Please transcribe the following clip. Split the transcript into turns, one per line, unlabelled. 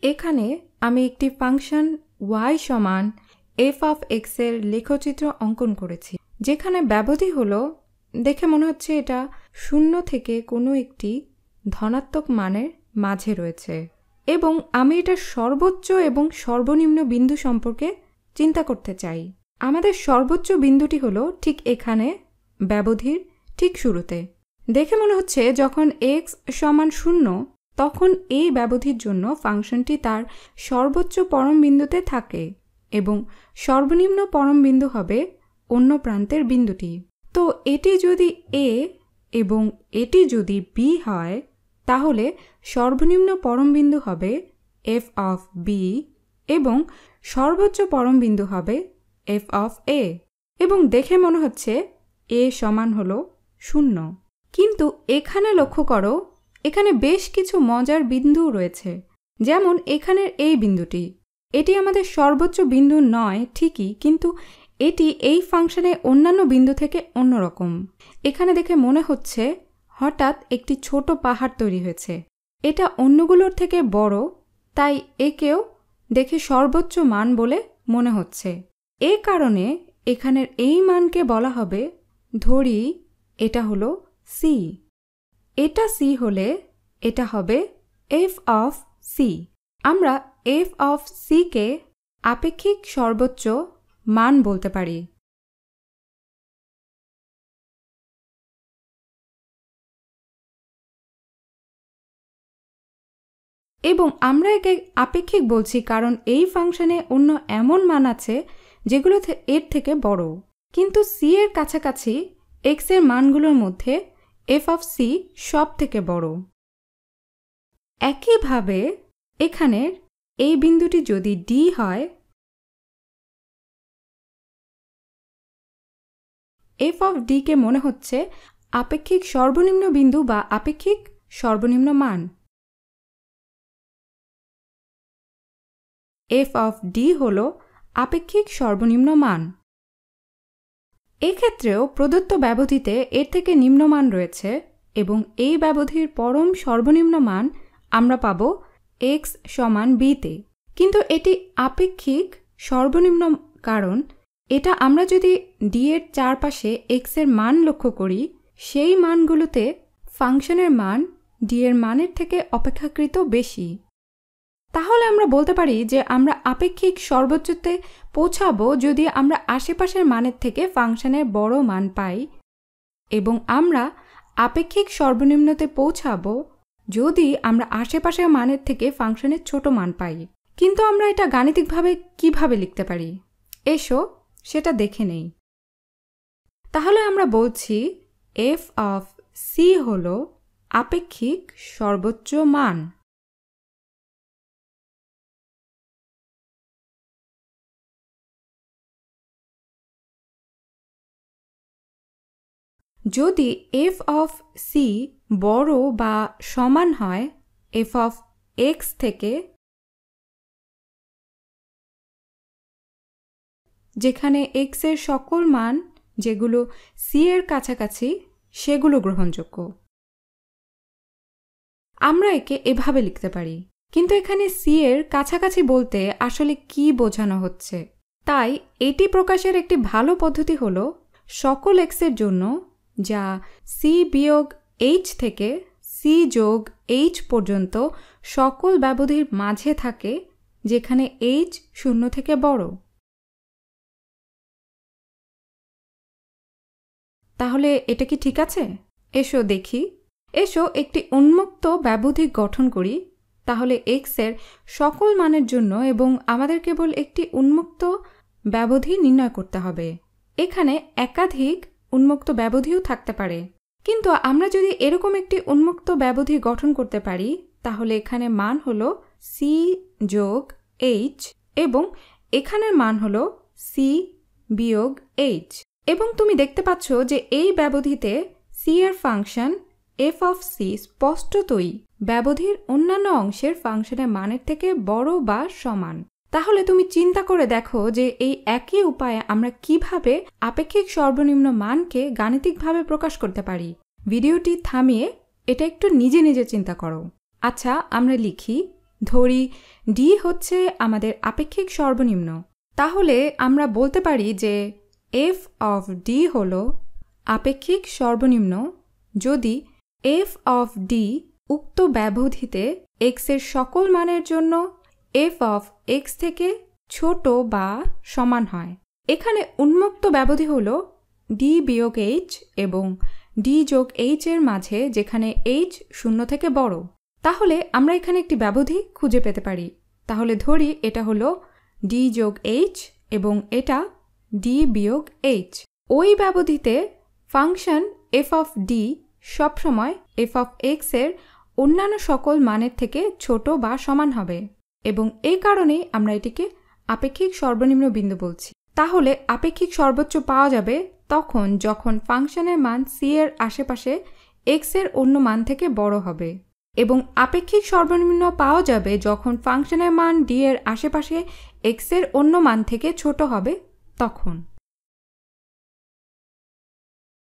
এখানে আমি একটি ফাংশন y সমান f of x এর লেখচিত্র অঙ্কন করেছি, যেখানে ব্যবধি হলো, দেখে মনে হচ্ছে এটা 0 থেকে কোনো একটি ধনাত্মক মানের মাঝে রয়েছে, এবং আমি এটা সর্বোচ্চ এবং সর্বনিম্ন বিন্দু সম্পর্কে চিন্তা করতে চাই। আমাদের সর্বোচ্চ বিন্দুটি হলো ঠিক এখানে, ব্যবধির ঠিক শুরুতে। দেখে মনে হচ্ছে যখন x সমান 0 তখন এই ব্যবধির জন্য ফাংশনটি তার সর্বোচ্চ পরম বিন্দুতে থাকে এবং সর্বনিম্ন পরম বিন্দু হবে অন্য প্রান্তের বিন্দুটি। তো এটি যদি a এবং এটি যদি b হয়, তাহলে সর্বনিম্ন পরম বিন্দু হবে f of b এবং সর্বোচ্চ পরম বিন্দু হবে f of a, এবং দেখে মনে হচ্ছে a সমান হলো 0। কিন্তু এখানে লক্ষ্য করো, এখানে বেশ কিছু মজার বিন্দু রয়েছে। যেমন এখানের এই বিন্দুটি, এটি আমাদের সর্বোচ্চ বিন্দু নয় ঠিকই, কিন্তু এটি এই ফাংশনে অন্যান্য বিন্দু থেকে অন্যরকম। এখানে দেখে মনে হচ্ছে হঠাৎ একটি ছোট পাহাড় তৈরি হয়েছে। এটা অন্যগুলোর থেকে বড়, তাই একেও দেখে সর্বোচ্চ মান বলে মনে হচ্ছে। এ কারণে এখানের এই মানকে বলা হবে, ধরি এটা হলো c। এটা c হলে এটা হবে f of c। আমরা f of c কে আপেক্ষিক সর্বোচ্চ মান বলতে পারি। এবং আমরা একে আপেক্ষিক বলছি কারণ এই ফাংশনে অন্য এমন মান আছে যেগুলো এর থেকে বড়, কিন্তু c এর কাছাকাছি x এর মানগুলোর মধ্যে f of c সব থেকে বড়। একইভাবে এখানের এই বিন্দুটি যদি d হয়, f of d কে মনে হচ্ছে আপেক্ষিক সর্বনিম্ন বিন্দু বা আপেক্ষিক সর্বনিম্ন মান। f of d হল আপেক্ষিক সর্বনিম্ন মান। এক্ষেত্রেও প্রদত্ত ব্যবধিতে এর থেকে নিম্নমান রয়েছে এবং এই ব্যবধির পরম সর্বনিম্ন মান আমরা পাব x সমান b তে। কিন্তু এটি আপেক্ষিক সর্বনিম্ন কারণ এটা আমরা যদি d এর চারপাশে x এর মান লক্ষ্য করি, সেই মানগুলোতে ফাংশনের মান d এর মানের থেকে অপেক্ষাকৃত বেশি। তাহলে আমরা বলতে পারি যে আমরা আপেক্ষিক সর্বোচ্চতে পৌঁছাবো যদি আমরা আশেপাশের মানের থেকে ফাংশনের বড় মান পাই, এবং আমরা আপেক্ষিক সর্বনিম্নতে পৌঁছাবো যদি আমরা আশেপাশের মানের থেকে ফাংশনের ছোট মান পাই। কিন্তু আমরা এটা গাণিতিকভাবে কিভাবে লিখতে পারি, এসো সেটা দেখে নেই। তাহলে আমরা বলছি f of c হল আপেক্ষিক সর্বোচ্চ মান। যদি f of c বড় বা সমান হয় f of x থেকে, যেখানে x এর সকল মান যেগুলো c এর কাছাকাছি সেগুলো গ্রহণযোগ্য, আমরা একে এভাবে লিখতে পারি। কিন্তু এখানে c এর কাছাকাছি বলতে আসলে কি বোঝানো হচ্ছে? তাই এটি প্রকাশের একটি ভালো পদ্ধতি হলো সকল x এর জন্য যা c বিয়োগ h থেকে c যোগ h পর্যন্ত সকল ব্যবধির মাঝে থাকে, যেখানে h 0 থেকে বড়। তাহলে এটা কি ঠিক আছে? এসো দেখি। এসো একটি উন্মুক্ত ব্যবধি গঠন করি। তাহলে x এর সকল মানের জন্য এবং আমাদের কেবল একটি উন্মুক্ত ব্যবধি নির্ণয় করতে হবে। এখানে একাধিক উন্মুক্ত ব্যবধিও থাকতে পারে, কিন্তু আমরা যদি এরকম একটি উন্মুক্ত ব্যবধি গঠন করতে পারি, তাহলে এখানে মান হলো c যোগ h এবং এখানের মান হলো c বিয়োগ h। এবং তুমি দেখতে পাচ্ছ যে এই ব্যবধিতে c এর ফাংশন f of c স্পষ্টতই ব্যবধির অন্যান্য অংশের ফাংশনের মানের থেকে বড় বা সমান। তাহলে তুমি চিন্তা করে দেখো যে এই একই উপায়ে আমরা কিভাবে আপেক্ষিক সর্বনিম্ন মানকে গাণিতিকভাবে প্রকাশ করতে পারি। ভিডিওটি থামিয়ে এটা একটু নিজে নিজে চিন্তা করো। আচ্ছা, আমরা লিখি ধরি ডি হচ্ছে আমাদের আপেক্ষিক সর্বনিম্ন, তাহলে আমরা বলতে পারি যে এফ অফ ডি হল আপেক্ষিক সর্বনিম্ন যদি এফ অফ ডি উক্ত ব্যবধিতে এক্স এর সকল মানের জন্য এফ অফ এক্স থেকে ছোট বা সমান হয়। এখানে উন্মুক্ত ব্যবধি হল ডি বিয়োগ এইচ এবং ডি যোগ এইচ এর মাঝে, যেখানে এইচ 0 থেকে বড়। তাহলে আমরা এখানে একটি ব্যবধি খুঁজে পেতে পারি। তাহলে ধরি এটা হলো ডি যোগ এইচ এবং এটা ডি বিয়োগ এইচ। ওই ব্যবধিতে ফাংশন এফ অফ ডি সবসময় এফ অফ এক্স এর অন্যান্য সকল মানের থেকে ছোট বা সমান হবে এবং এই কারণেই আমরা এটিকে আপেক্ষিক সর্বনিম্ন বিন্দু বলছি। তাহলে আপেক্ষিক সর্বোচ্চ পাওয়া যাবে তখন যখন ফাংশনের মান সি এর আশেপাশে এক্স এর অন্য মান থেকে বড় হবে, এবং আপেক্ষিক সর্বনিম্ন পাওয়া যাবে যখন ফাংশনের মান ডি এর আশেপাশে এক্স এর অন্য মান থেকে ছোট হবে তখন।